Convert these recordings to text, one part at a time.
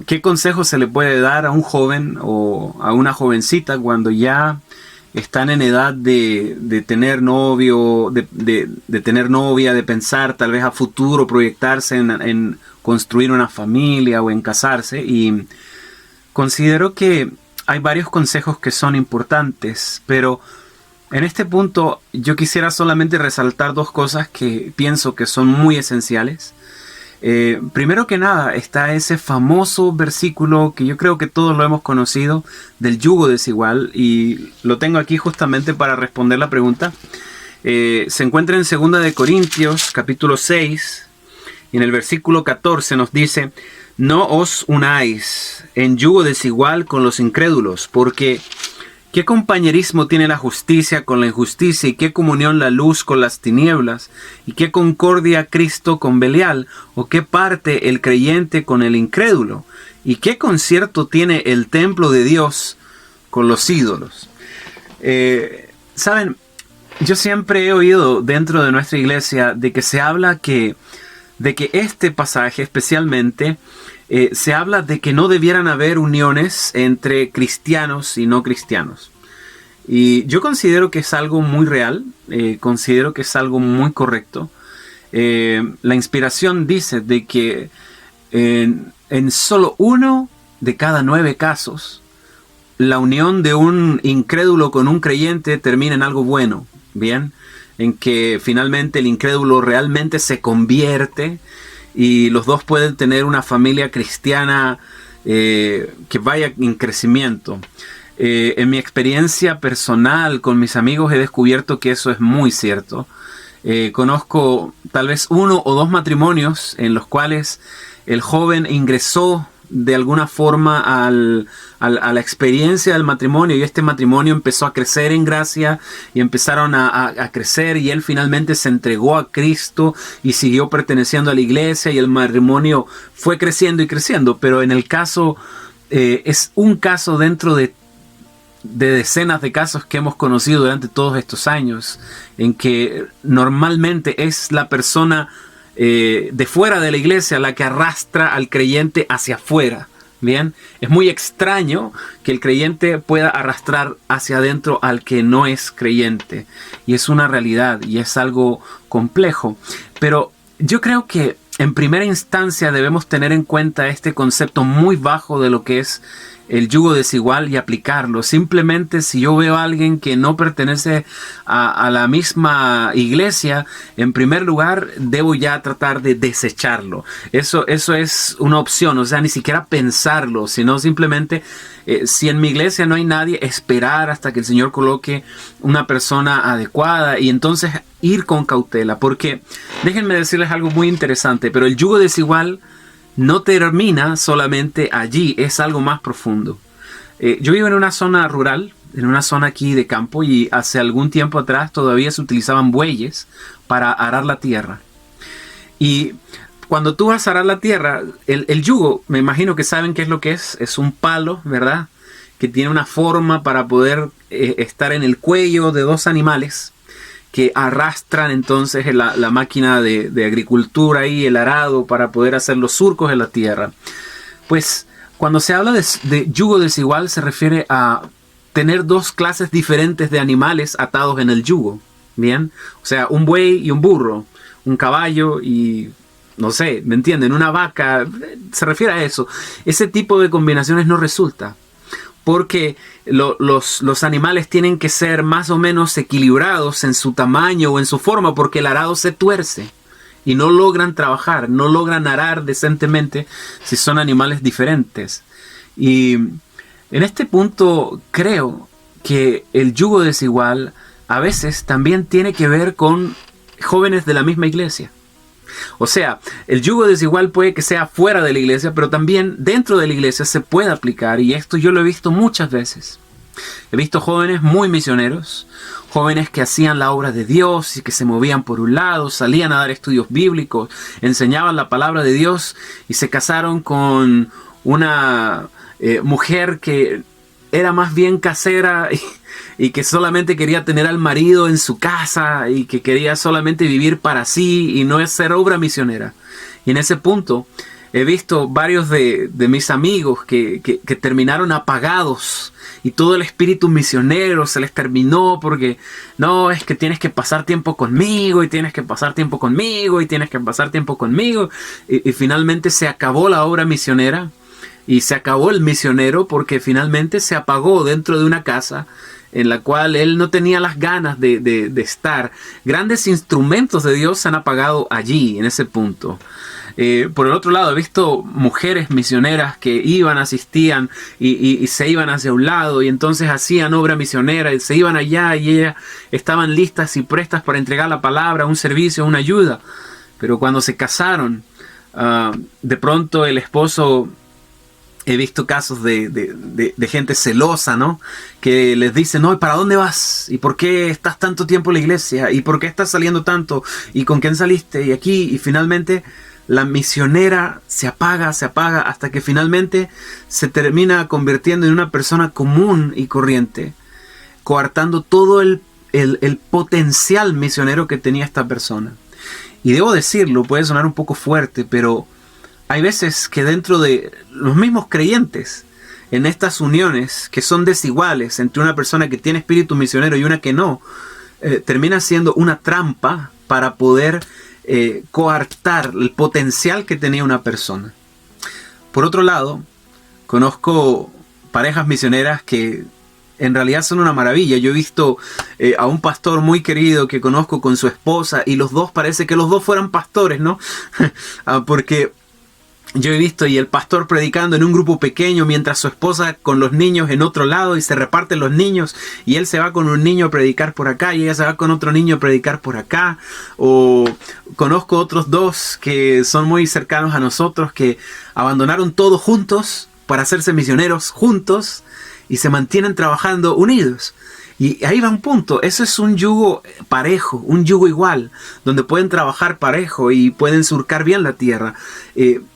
¿qué consejo se le puede dar a un joven o a una jovencita cuando ya están en edad de tener novio, de tener novia, de pensar tal vez a futuro, proyectarse en construir una familia o en casarse? Y considero que hay varios consejos que son importantes, pero en este punto yo quisiera solamente resaltar dos cosas que pienso que son muy esenciales. Primero que nada está ese famoso versículo que yo creo que todos lo hemos conocido, del yugo desigual, y lo tengo aquí justamente para responder la pregunta. Se encuentra en 2 de Corintios capítulo 6 y en el versículo 14 nos dice: no os unáis en yugo desigual con los incrédulos, porque ¿qué compañerismo tiene la justicia con la injusticia? ¿Y qué comunión la luz con las tinieblas? ¿Y qué concordia Cristo con Belial? ¿O qué parte el creyente con el incrédulo? ¿Y qué concierto tiene el templo de Dios con los ídolos? ¿Saben? Yo siempre he oído dentro de nuestra iglesia de que se habla de que este pasaje especialmente se habla de que no debieran haber uniones entre cristianos y no cristianos. Y yo considero que es algo muy real, considero que es algo muy correcto. La inspiración dice de que en solo 1 de cada 9 casos, la unión de un incrédulo con un creyente termina en algo bueno, ¿bien? En que finalmente el incrédulo realmente se convierte y los dos pueden tener una familia cristiana que vaya en crecimiento. En mi experiencia personal con mis amigos he descubierto que eso es muy cierto. Conozco tal vez 1 o 2 matrimonios en los cuales el joven ingresó de alguna forma a la experiencia del matrimonio, y este matrimonio empezó a crecer en gracia y empezaron a crecer, y él finalmente se entregó a Cristo y siguió perteneciendo a la iglesia, y el matrimonio fue creciendo y creciendo. Pero en el caso, es un caso dentro de decenas de casos que hemos conocido durante todos estos años, en que normalmente es la persona de fuera de la iglesia la que arrastra al creyente hacia afuera. Bien, es muy extraño que el creyente pueda arrastrar hacia adentro al que no es creyente, y es una realidad y es algo complejo. Pero yo creo que en primera instancia debemos tener en cuenta este concepto muy bajo de lo que es el yugo desigual y aplicarlo. Simplemente si yo veo a alguien que no pertenece a la misma iglesia, en primer lugar debo ya tratar de desecharlo. Eso es una opción, o sea, ni siquiera pensarlo, sino simplemente si en mi iglesia no hay nadie, esperar hasta que el Señor coloque una persona adecuada y entonces ir con cautela. Porque déjenme decirles algo muy interesante, pero el yugo desigual no termina solamente allí, es algo más profundo. Yo vivo en una zona rural, en una zona aquí de campo, y hace algún tiempo atrás todavía se utilizaban bueyes para arar la tierra. Y cuando tú vas a arar la tierra, el yugo, me imagino que saben qué es lo que es un palo, ¿verdad? Que tiene una forma para poder estar en el cuello de 2 animales que arrastran entonces la máquina de agricultura y el arado para poder hacer los surcos en la tierra. Pues cuando se habla de yugo desigual se refiere a tener 2 clases diferentes de animales atados en el yugo. Bien, o sea, un buey y un burro, un caballo y no sé, ¿me entienden? Una vaca, se refiere a eso. Ese tipo de combinaciones no resulta, porque los animales tienen que ser más o menos equilibrados en su tamaño o en su forma, porque el arado se tuerce y no logran trabajar, no logran arar decentemente si son animales diferentes. Y en este punto creo que el yugo desigual a veces también tiene que ver con jóvenes de la misma iglesia. O sea, el yugo desigual puede que sea fuera de la iglesia, pero también dentro de la iglesia se puede aplicar, y esto yo lo he visto muchas veces. He visto jóvenes muy misioneros, jóvenes que hacían la obra de Dios y que se movían por un lado, salían a dar estudios bíblicos, enseñaban la palabra de Dios y se casaron con una mujer que era más bien casera y que solamente quería tener al marido en su casa y que quería solamente vivir para sí y no ser obra misionera. Y en ese punto He visto varios de mis amigos que terminaron apagados y todo el espíritu misionero se les terminó porque no, es que tienes que pasar tiempo conmigo y tienes que pasar tiempo conmigo y tienes que pasar tiempo conmigo. Y finalmente se acabó la obra misionera y se acabó el misionero porque finalmente se apagó dentro de una casa en la cual él no tenía las ganas de estar. Grandes instrumentos de Dios se han apagado allí, en ese punto. Por el otro lado, he visto mujeres misioneras que iban, asistían y se iban hacia un lado y entonces hacían obra misionera y se iban allá y ellas estaban listas y prestas para entregar la palabra, un servicio, una ayuda. Pero cuando se casaron, de pronto el esposo... He visto casos de gente celosa, ¿no? Que les dice, no, ¿para dónde vas? ¿Y por qué estás tanto tiempo en la iglesia? ¿Y por qué estás saliendo tanto? ¿Y con quién saliste? Y aquí, y finalmente la misionera se apaga hasta que finalmente se termina convirtiendo en una persona común y corriente, coartando todo el potencial misionero que tenía esta persona. Y debo decirlo, puede sonar un poco fuerte, pero hay veces que dentro de los mismos creyentes, en estas uniones que son desiguales entre una persona que tiene espíritu misionero y una que no, termina siendo una trampa para poder coartar el potencial que tenía una persona. Por otro lado, conozco parejas misioneras que en realidad son una maravilla. Yo he visto a un pastor muy querido que conozco con su esposa y los dos parece que los dos fueran pastores, ¿no? Porque yo he visto y el pastor predicando en un grupo pequeño mientras su esposa con los niños en otro lado y se reparten los niños y él se va con un niño a predicar por acá y ella se va con otro niño a predicar por acá. O conozco otros dos que son muy cercanos a nosotros que abandonaron todo juntos para hacerse misioneros juntos y se mantienen trabajando unidos. Y ahí va un punto, eso es un yugo parejo, un yugo igual, donde pueden trabajar parejo y pueden surcar bien la tierra.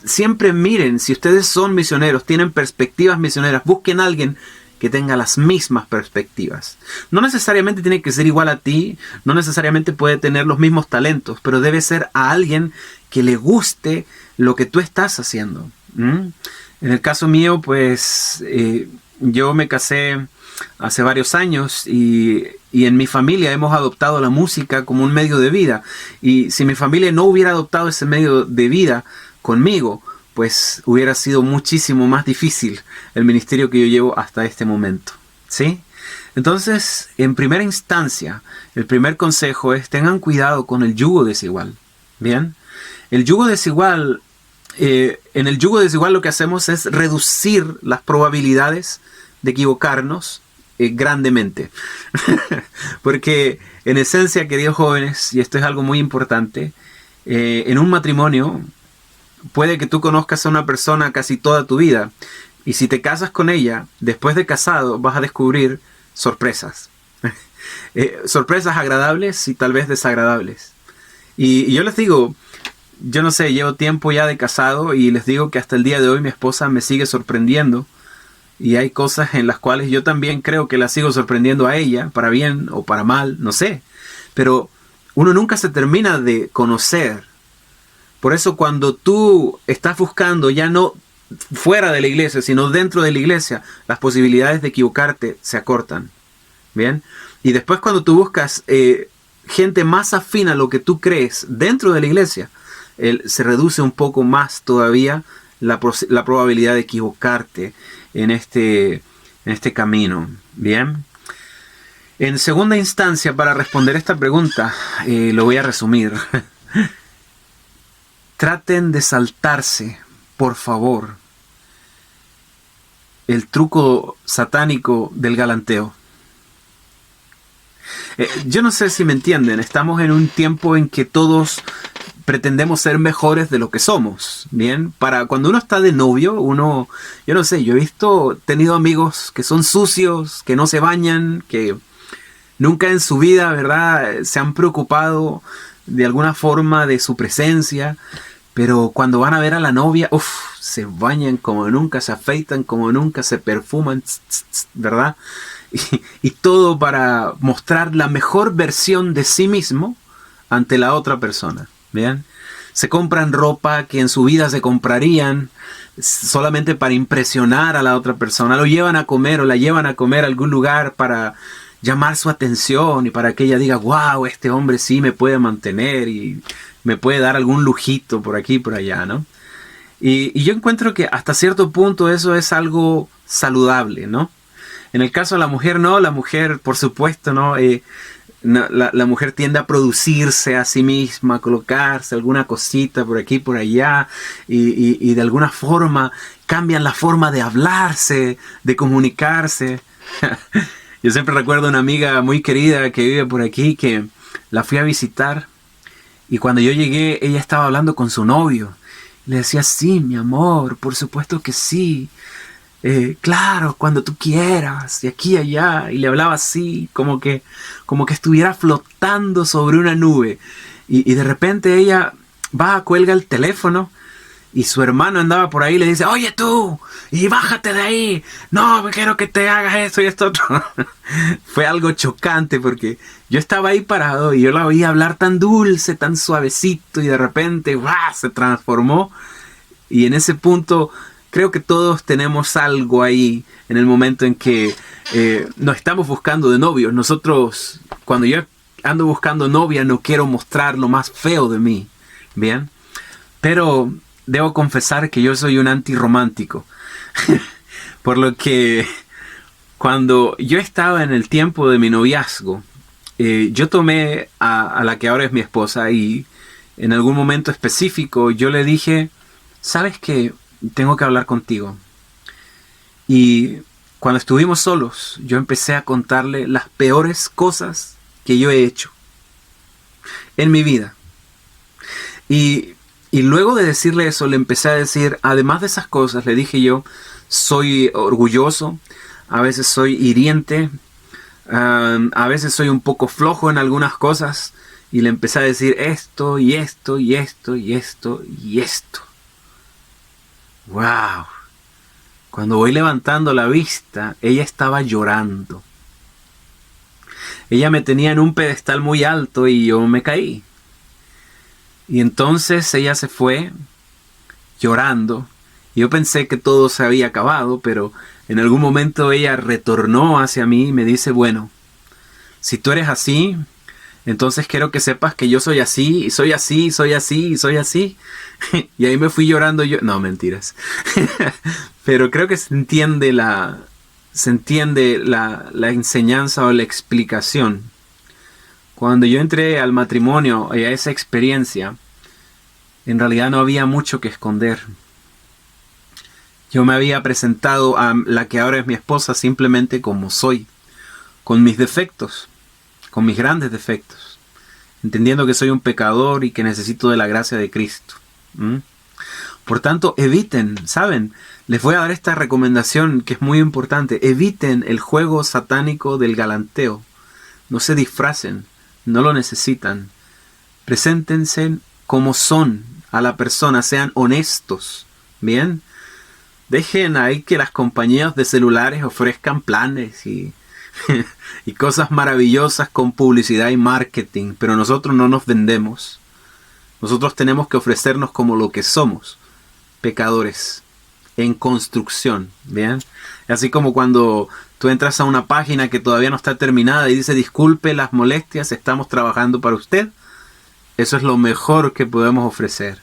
Siempre miren, si ustedes son misioneros, tienen perspectivas misioneras, busquen a alguien que tenga las mismas perspectivas. No necesariamente tiene que ser igual a ti, no necesariamente puede tener los mismos talentos, pero debe ser a alguien que le guste lo que tú estás haciendo. En el caso mío, pues yo me casé hace varios años y en mi familia hemos adoptado la música como un medio de vida. Y si mi familia no hubiera adoptado ese medio de vida conmigo, pues hubiera sido muchísimo más difícil el ministerio que yo llevo hasta este momento. ¿Sí? Entonces, en primera instancia, el primer consejo es tengan cuidado con el yugo desigual. ¿Bien? El yugo desigual, en el yugo desigual lo que hacemos es reducir las probabilidades de equivocarnos grandemente. Porque en esencia, queridos jóvenes, y esto es algo muy importante, en un matrimonio puede que tú conozcas a una persona casi toda tu vida y si te casas con ella, después de casado vas a descubrir sorpresas. Sorpresas agradables y tal vez desagradables. Y yo les digo, yo no sé, llevo tiempo ya de casado y les digo que hasta el día de hoy mi esposa me sigue sorprendiendo. Y hay cosas en las cuales yo también creo que la sigo sorprendiendo a ella, para bien o para mal, no sé. Pero uno nunca se termina de conocer. Por eso cuando tú estás buscando ya no fuera de la iglesia, sino dentro de la iglesia, las posibilidades de equivocarte se acortan. ¿Bien? Y después cuando tú buscas gente más afín a lo que tú crees dentro de la iglesia, se reduce un poco más todavía la probabilidad de equivocarte en este camino. Bien. En segunda instancia, para responder esta pregunta, lo voy a resumir. Traten de saltarse, por favor, el truco satánico del galanteo. Yo no sé si me entienden, estamos en un tiempo en que todos pretendemos ser mejores de lo que somos, ¿bien? Para cuando uno está de novio, yo no sé, yo he tenido amigos que son sucios, que no se bañan, que nunca en su vida, ¿verdad?, se han preocupado de alguna forma de su presencia, pero cuando van a ver a la novia, se bañan como nunca, se afeitan como nunca, se perfuman, ¿verdad? Y todo para mostrar la mejor versión de sí mismo ante la otra persona. ¿Bien? se compran ropa que en su vida se comprarían solamente para impresionar a la otra persona. Lo llevan a comer o la llevan a comer a algún lugar para llamar su atención y para que ella diga, wow, este hombre sí me puede mantener y me puede dar algún lujito por aquí y por allá, ¿no? Y yo encuentro que hasta cierto punto eso es algo saludable, ¿no? En el caso de la mujer, no, la mujer, por supuesto, ¿no? La mujer tiende a producirse a sí misma, a colocarse alguna cosita por aquí, por allá, y de alguna forma cambian la forma de hablarse, de comunicarse. Yo siempre recuerdo una amiga muy querida que vive por aquí, que la fui a visitar, y cuando yo llegué, ella estaba hablando con su novio. Le decía, sí, mi amor, por supuesto que sí. Claro, cuando tú quieras, de aquí a allá. Y le hablaba así, como que estuviera flotando sobre una nube. Y de repente ella va, cuelga el teléfono y su hermano andaba por ahí y le dice, oye tú, y bájate de ahí. No, quiero que te hagas esto y esto otro. Fue algo chocante porque yo estaba ahí parado y yo la oía hablar tan dulce, tan suavecito y de repente ¡guau!, se transformó. Y en ese punto creo que todos tenemos algo ahí en el momento en que nos estamos buscando de novios. Nosotros, cuando yo ando buscando novia, no quiero mostrar lo más feo de mí, ¿bien? Pero debo confesar que yo soy un antirromántico. Por lo que cuando yo estaba en el tiempo de mi noviazgo, yo tomé a la que ahora es mi esposa y en algún momento específico yo le dije, ¿sabes qué? Tengo que hablar contigo. Y cuando estuvimos solos, yo empecé a contarle las peores cosas que yo he hecho en mi vida. Y luego de decirle eso, le empecé a decir, además de esas cosas, le dije yo, soy orgulloso, a veces soy hiriente, a veces soy un poco flojo en algunas cosas. Y le empecé a decir esto, y esto, y esto, y esto, y esto. ¡Wow! Cuando voy levantando la vista, ella estaba llorando. Ella me tenía en un pedestal muy alto y yo me caí. Y entonces ella se fue llorando. Yo pensé que todo se había acabado, pero en algún momento ella retornó hacia mí y me dice, bueno, si tú eres así, entonces quiero que sepas que yo soy así, y soy así, y soy así, y soy así. Y ahí me fui llorando yo. No, mentiras. Pero creo que se entiende la enseñanza o la explicación. Cuando yo entré al matrimonio y a esa experiencia, en realidad no había mucho que esconder. Yo me había presentado a la que ahora es mi esposa simplemente como soy, con mis defectos, con mis grandes defectos, entendiendo que soy un pecador y que necesito de la gracia de Cristo. Por tanto, eviten, ¿saben? Les voy a dar esta recomendación que es muy importante. Eviten el juego satánico del galanteo. No se disfracen, no lo necesitan. Preséntense como son a la persona, sean honestos, ¿bien? Dejen ahí que las compañías de celulares ofrezcan planes y cosas maravillosas con publicidad y marketing, pero nosotros no nos vendemos. Nosotros tenemos que ofrecernos como lo que somos, pecadores en construcción, ¿bien? Así como cuando tú entras a una página que todavía no está terminada y dice, disculpe las molestias, estamos trabajando para usted. Eso es lo mejor que podemos ofrecer.